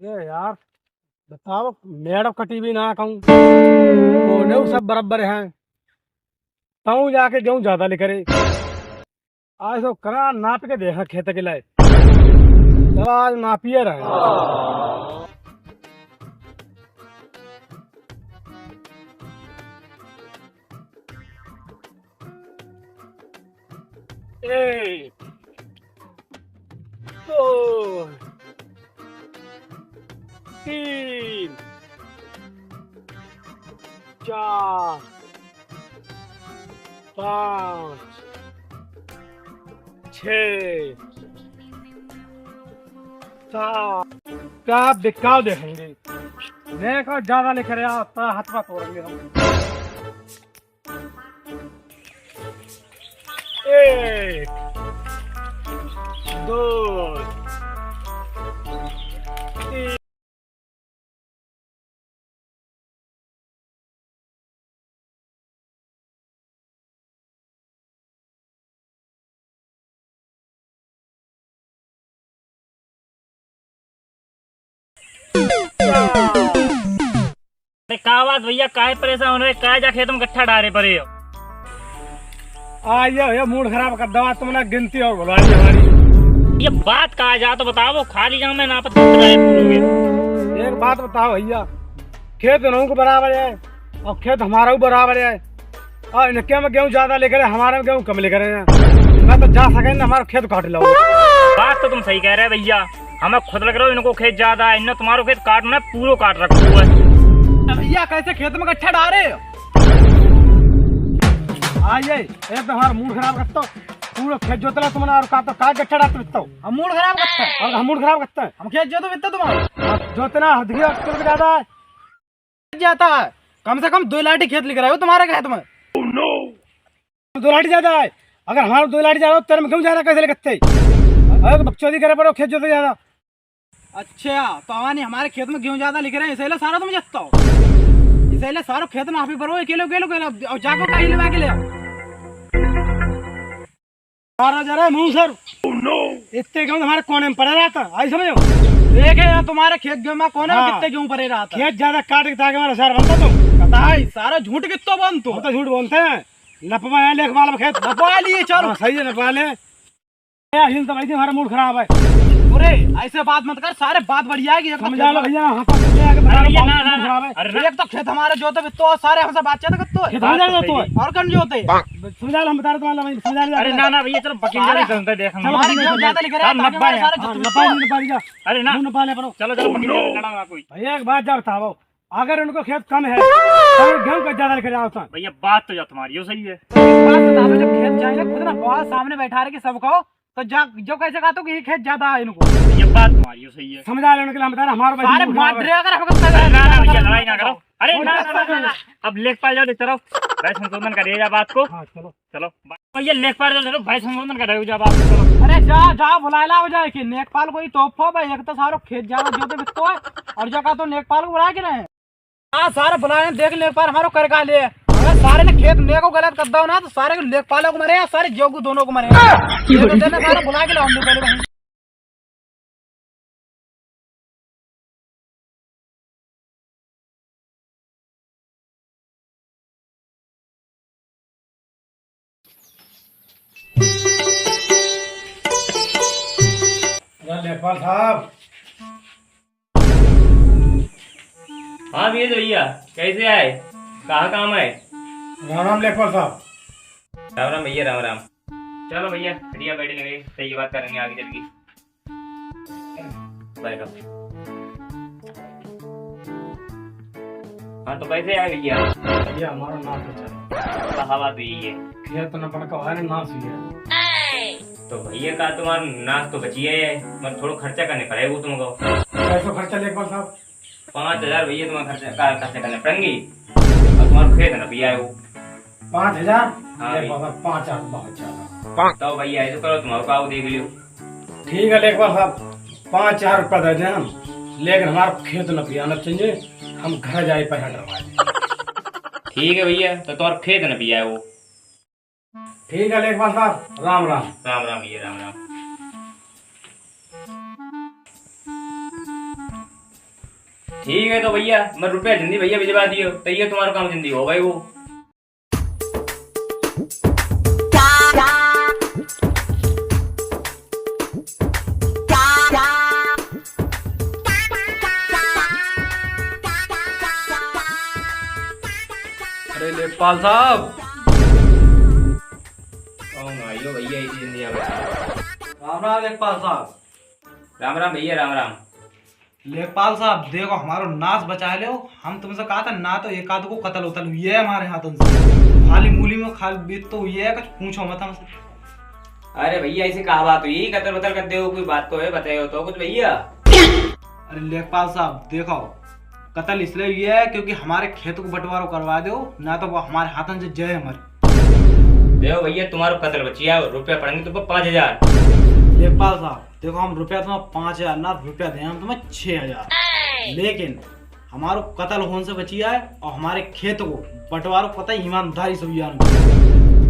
ये यार बताओ, मेड़ कटी भी ना कहूँ कोने सब बराबर हैं। ताऊ जाके गेहूँ ज्यादा लिख रहे। आज तो करा नाप के देखा खेत के लाए। चलो आज नापिए रहे। एक, दो, तीन, चार, पाँच, छः, सात। क्या आप दिखाओ देखेंगे? देखो ज्यादा लिख रहे हो हाथ में तोड़ेंगे हम। एक, दो, तीन। का बात भैया, काहे परेशान हो रहे? काहे जा खेत में गट्ठा डारे पड़े हो? ये मूड खराब कर दवा तुमने गिनती और बुलाई हमारी। ये बात कहा जा तो बताओ, खाली जाऊं मैं नापत पूरोगे। एक बात बताओ भैया, खेत इनों को बराबर है और खेत हमारा भी बराबर है। और इनके में गेहूँ ज्यादा लेकर हमारे में गेहूँ कम लेकर हैं। मैं तो जा सके ना हमारा खेत काट लो। बात तो तुम सही कह रहे भैया, हमें खुद लग रहा हो इनको खेत ज्यादा है, इन्होंने तुम्हारा खेत काटना पूरा काट रखा हुआ है। भैया कैसे खेत में गट्ठा डाले? आइए एक तो हमारा मूड खराब करता पूरा खेत जोतला तुमने और कहा तो का गट्ठा डालते बिकता हम मूड खराब करते हैं। और हम मूड खराब करते हैं, हम खेत जोतो बिकता तुम्हारा जोतना ज्यादा है जाता है। कम से कम 2 लाठी खेत लिख रहे हो तुम्हारे खेत में। दो लाठी ज्यादा है। अगर हमारा 2 लाठी ज्यादा हो तेरे में क्यों ज्यादा कैसे लगते? अगर बकचोदी करे पड़ो खेत जोते ज्यादा। अच्छा तो हमारे खेत में गेहूं ज्यादा लिख रहे हैं इसलिए सारा तुम जतता हो। इसलिए सारा खेत में हाफी भरो किलो किलो किलो और जाको का हिलवा के ले आओ। मारा जा रहा है मुंह सर। इतने गेहूं हमारे कोने में पड़े रहा था, आई समझो। देखे ना तुम्हारे खेत गेहूं में कोने में कितने गेहूं पड़े रहा था। खेत ज्यादा काट के ताकि हमारा सारा बनता तुम पता है। सारा झूठ कितना बनता हो? तो झूठ बोलते हैं। लपवा है लेख वाला खेत लपवा लिए चलो सही है लपवा ले। हिल तो भाई हमारा मूड खराब है। अरे ऐसे बात मत कर, सारे बात बढ़िया है। समझा लो भैया एक तो खेत हमारे जोते तो सारे हमसे बातचीत करते और कौन जोते समझा लो। हम बता रहे समझा। अरे ना ना भैया चलो वकील से देख हमारे गेहूं ज्यादा लिख रहे हैं अरे ना नपाले पड़ो। चलो चलो वकील से लड़ाऊंगा कोई। भैया एक बात जा बताओ, अगर उनको खेत कम है तो गेहूं का ज्यादा लिख रहा होता भैया। बात तो जा तुम्हारी वो सही है। बात बताओ, जब खेत जाएगा खुद ना बहुत सामने बैठा रहे कि सबको तो जो कैसे कहा तो कि खेत ज्यादा है इनको। ये बात तुम्हारी सही है। समझा लेने के लिए हम बता रहे हमारे अरे ना भैया लड़ाई ना करो। अरे ना अब लेखपाल जाओ देखते रहो, भाई संशोधन करिएगा बात को। चलो चलो भैया लेखपाल जाओ भाई संशोधन करेगा बात को। चलो अरे जा बुलाएला हो जाए कि नेकपाल कोई तोहफा भाई। एक तो सारो खेत ज्यादा जो तो बिकतो है और जो का तो नेकपाल को बुला के नहीं। हाँ सारे बुलाए देख लेखपाल हमारो कर का ले। अगर सारे ने खेत ने को गलत कर दो ना तो सारे लेखपालों को मरे सारे जोगू दोनों को मरे। सारे बुला के लाओ पहले। लेखपाल साहब। हाँ भैया कैसे आए, कहाँ काम है? राम राम लेखपाल साहब। राम राम भैया राम राम। चलो भैया बढ़िया बैठे लगे, सही बात करेंगे आगे चल के। बैठो। हाँ तो कैसे आए भैया? भैया हमारा नाश हो जाए। हवा तो यही है, खेत न पड़का है नाश हुई है। तो भैया का तुम्हारा नाश तो बची है, मतलब थोड़ा खर्चा करने पड़ेगा तुमको। कैसे खर्चा लेखपाल साहब? 5000 भैया तुम्हारा खर्चा करने पड़ेंगे और तुम्हारा खेत न भैया है वो 5000। हाँ 5000 बहुत ज्यादा। तो भैया ऐसे करो तुम्हारा काऊ देख लियो। ठीक है लेखपाल साहब 5000 रुपया दे दें हम, लेकिन हमारा खेत न पियाना चाहिए। हम घर जाए पैसा डरवाए। ठीक है भैया, तो तुम्हारा खेत न पिया है वो। ठीक है लेखपाल साहब राम राम। राम राम भैया राम राम। ठीक है तो भैया मैं रुपया जल्दी भैया भिजवा दियो तो ये तुम्हारा काम जल्दी हो भाई वो। अरे लेखपाल साहब, आइयो भैया इसी जल्दी आओ। राम राम लेखपाल साहब। राम राम भैया राम राम। लेखपाल साहब देखो हमारो नाश बचा लो। हम तुमसे कहा था ना तो एक आध को कत्ल होता हुई है हमारे हाथों से। खाली मूली में खाली बीत तो हुई है, कुछ पूछो मत हमसे। अरे भैया ऐसे कहा बात हुई, कतर बतर करते हो, कोई बात तो है बताओ तो कुछ भैया। अरे लेखपाल साहब देखो, कत्ल इसलिए हुई है क्योंकि हमारे खेत को बंटवारा करवा दो, ना तो वो हमारे हाथों से जय हमारे। देखो भैया तुम्हारा कत्ल बचिया रुपया पड़ेंगे तुमको 5000। लेखपाल साहब देखो, हम रुपया तुम्हें 5000 ना रुपया दें हम तुम्हें 6000, लेकिन हमारो कत्ल होने से बचिया है और हमारे खेत को बंटवारा पता ही ईमानदारी से हुआ।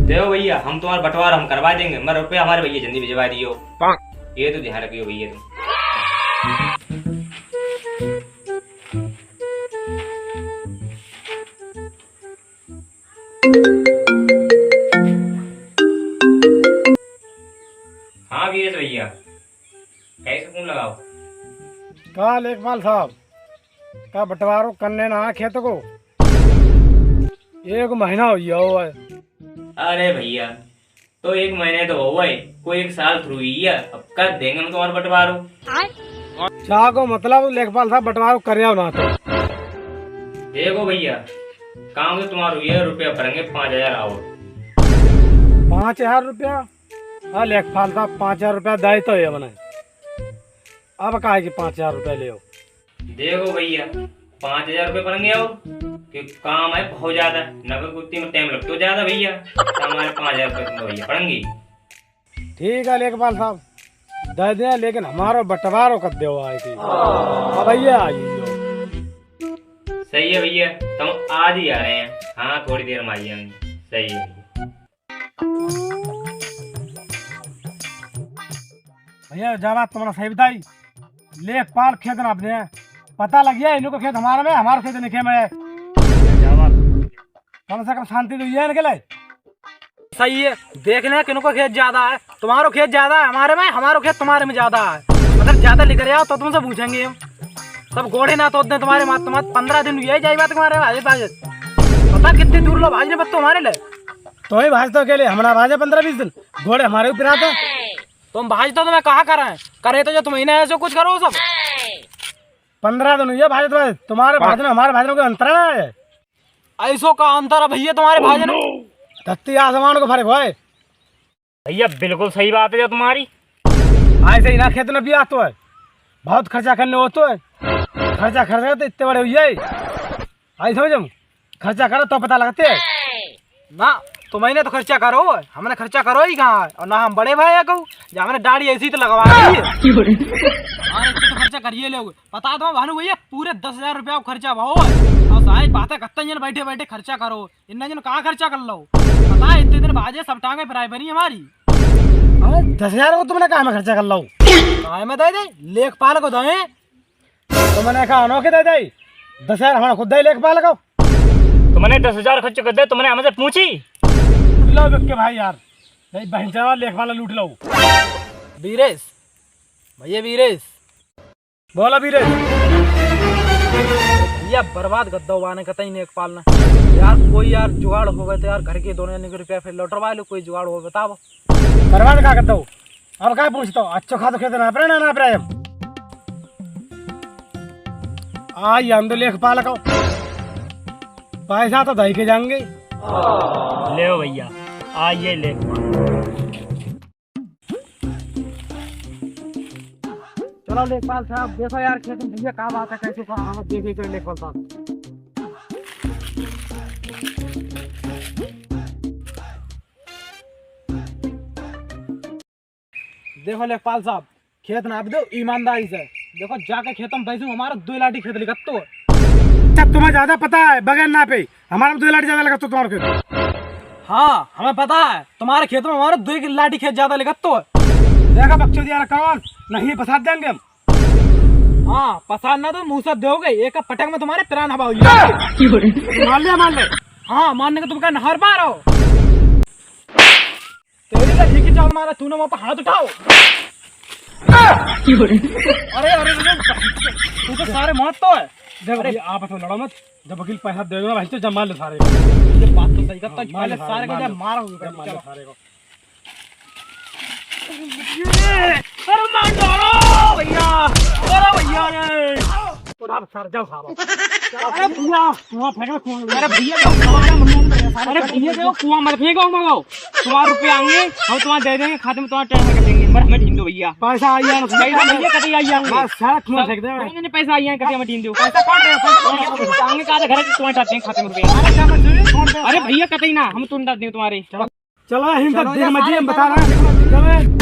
देखो भैया हम तुम्हारा बंटवारा हम करवा देंगे, मैं रुपया हमारे भैया जल्दी भिजवा दियो। ये तो ध्यान रखियो भैया तुम। हाँ वीरेश भैया कैसे फोन लगाओ। कहा लेखपाल साहब का बंटवारो करने ना खेत को 1 महीना हो गया हुआ है। अरे भैया तो 1 महीने तो हो गए, कोई 1 साल थ्रू ही है, अब कर देंगे हम तुम्हारा बंटवारो। चाह को मतलब लेखपाल साहब बंटवारो करे ना तो देखो भैया काम तो तुम्हारा हुई है, रुपया भरेंगे 5000 आओ। 5000 रुपया? हाँ लेखपाल साहब 5000 रुपया दाय तो है मैंने, अब कहा कि 5000 रुपया ले। देखो भैया 5000 रुपये पड़ेंगे और कि काम है बहुत ज्यादा, नगर कुत्ती में टाइम लगता ज्यादा भैया, तो हमारे 5000 रुपये तुमको भैया पड़ेंगे। ठीक है लेखपाल साहब दे दे, लेकिन हमारा बंटवारो कर दो आई थी। अब भैया आइए। सही है भैया तुम आज ही आ रहे हैं। हाँ थोड़ी देर में आ जाएंगे। सही है भैया जब बात तुम्हारा सही बताई, लेखपाल खेत नाप दे, पता लग गया इनको खेत हमारा में, हमारा खेत निके में। कम से कम शांति तो ये निकले। सही है, देखने किनको खेत ज्यादा है, तुम्हारो खेत ज्यादा है हमारे में, हमारो खेत तुम्हारे में ज्यादा है। अगर ज्यादा लेकर आओ तो तुमसे पूछेंगे हम। सब घोड़े ना तो तुम्हारे मात 15 दिन हुए जाए बात तुम्हारे भाजे भाजे। पता कितने दूर लो भाजने पत्तो हमारे लिए तो ही भाज तो अकेले हमारा भाजे 15-20 दिन, घोड़े हमारे ऊपर आते। तुम भाज तो मैं कहा कर रहे हैं, करे तो जो तुम इन्हें ऐसे कुछ करो सब। 15 दिन हुए भाजे तो तुम्हारे भाजने हमारे भाजने का अंतर है। ऐसो का अंतर है भैया तुम्हारे भाजने, धरती आसमान को फर्क है भैया। बिल्कुल सही बात है जो तुम्हारी। ऐसे ही ना खेत में भी आते है, बहुत खर्चा करने हो तो है। खर्चा तो इतने बड़े हुए आई समझ, खर्चा करो तो पता लगते है ना। तुम्हें तो खर्चा करो, हमने खर्चा करो ही कहाँ है, और ना हम बड़े भाई कहूँ जो हमने दाढ़ी ऐसी तो लगवा दी है। तो खर्चा करिए लोग, पता दो भानु भैया पूरे 10,000 रुपया खर्चा भाव है। और सारी बातें करते जन बैठे बैठे खर्चा करो, इन जन कहाँ खर्चा कर लो। पता है इतने दिन बाजे सब टांगे प्राइमरी हमारी। 10,000 को तुमने कहा में खर्चा कर लो, में दे दे लेखपाल को दे तो मैंने कहा अनोखे दे दे। 10,000 हमारा खुद दे लेखपाल को। तुमने 10,000 खर्च कर दे, तुमने हमसे पूछी। लो के भाई यार बहन चावा लेखपाल लूट लो। वीरेश भैया, वीरेश बोला वीरेश भैया, बर्बाद कर दो वाने कतई लेखपाल ने यार। कोई यार जुगाड़ हो गए तो यार घर के दोनों के रुपया फिर लौटवा लो, कोई जुगाड़ हो बताओ। बर्बाद क्या कर दो, अब क्या पूछता हूँ। अच्छा खा तो खेत ना पड़े ना पड़े आई हम तो लेखपाल को पैसा तो दही के जाएंगे। ले भैया आइए लेखपाल। चलो लेखपाल साहब देखो यार खेत में भैया क्या बात है, कैसे कहा देखे तो लेखपाल साहब। देखो लेखपाल साहब खेत नाप दो ईमानदारी से। देखो जाके खेतों में पैसे हमारा 2 लाठी खेत लिखा तो जब तुम्हें ज्यादा पता है बगैर ना पे हमारा 2 लाठी ज्यादा लगा तो तुम्हारे खेत। हाँ हमें पता है तुम्हारे खेत में हमारा 2 लाठी खेत ज्यादा लिखा तो देखा बच्चों दिया कौन नहीं फंसा देंगे हम। हाँ पसंद ना तो मुंह से दोगे एक पटक में तुम्हारे प्राण हवा हुई मान ले हाँ मानने का तुम क्या नहर पा रहे हो तेरी का ठीक ही चाल मारा तूने वहां पर हाथ उठाओ अरे अरे तू तो सारे मौत तो है देखो भाई आप तो लड़ो मत जब वकील पैसा दे देगा भाई तो जमा ले सारे ये बात तो सही करता पहले सारे को जब मारा होगा सारे को अरे मान दो भैया अरे भैया रे उठा सर जाओ साहब अरे भैया कुआं फेंको कुआं अरे भैया हमारा मन अरे भैया देखो कुआं मत फेंको मगाओ तुम्हारे रुपए आएंगे हम तुम्हारे दे देंगे खाते में तुम्हारा ट्रांसफर कर देंगे मत हमें ढींड दो भैया पैसा आइए ना पैसा भैया कटे आइए बस सारा कुआं फेंक दे मैंने पैसा आइए कटे हमें ढींड दो पैसा कौन रहे आएंगे का घर तुम्हारे चाहते हैं खाते में रुपए अरे भैया कटे ना हम तुम डाल देंगे तुम्हारे चलो हिंद दिन मजे बता रहे हैं